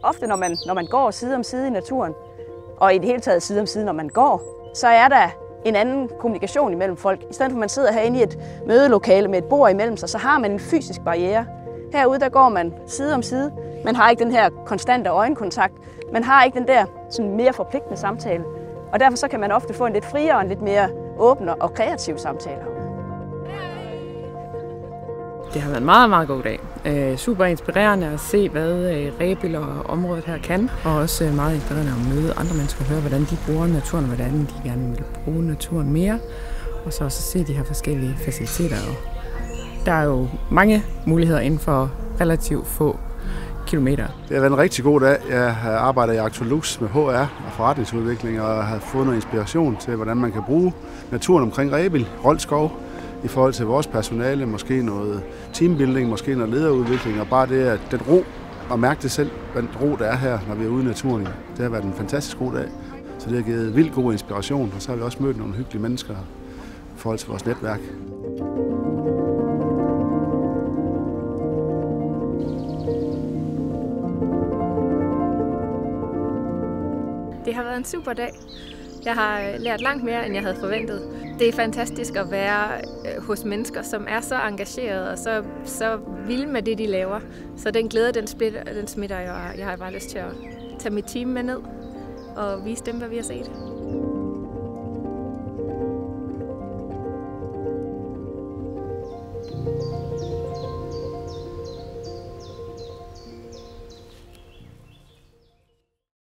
ofte når man går side om side i naturen, og i det hele taget side om side, når man går, så er der en anden kommunikation imellem folk. I stedet for at man sidder herinde i et mødelokale med et bord imellem sig, så har man en fysisk barriere. Herude der går man side om side. Man har ikke den her konstante øjenkontakt. Man har ikke den der sådan mere forpligtende samtale. Og derfor så kan man ofte få en lidt friere og en lidt mere åben og kreativ samtale herude. Det har været en meget, meget god dag. Super inspirerende at se, hvad Rebild og området her kan. Og også meget inspirerende at møde andre mennesker og høre, hvordan de bruger naturen, og hvordan de gerne vil bruge naturen mere. Og så også se de her forskellige faciliteter. Der er jo mange muligheder inden for relativt få kilometer. Det har været en rigtig god dag. Jeg har arbejdet i Actolux med HR og forretningsudvikling og har fået noget inspiration til, hvordan man kan bruge naturen omkring Rebild, Rold Skov, i forhold til vores personale, måske noget teambuilding, måske noget lederudvikling, og bare det, at den ro, og mærke det selv, den ro, der er her, når vi er ude i naturen, det har været en fantastisk god dag. Så det har givet vildt god inspiration, og så har vi også mødt nogle hyggelige mennesker i forhold til vores netværk. Det har været en super dag. Jeg har lært langt mere, end jeg havde forventet. Det er fantastisk at være hos mennesker, som er så engagerede og så vilde med det, de laver. Så den glæde, den smitter jeg. Jeg har bare lyst til at tage mit team med ned og vise dem, hvad vi har set.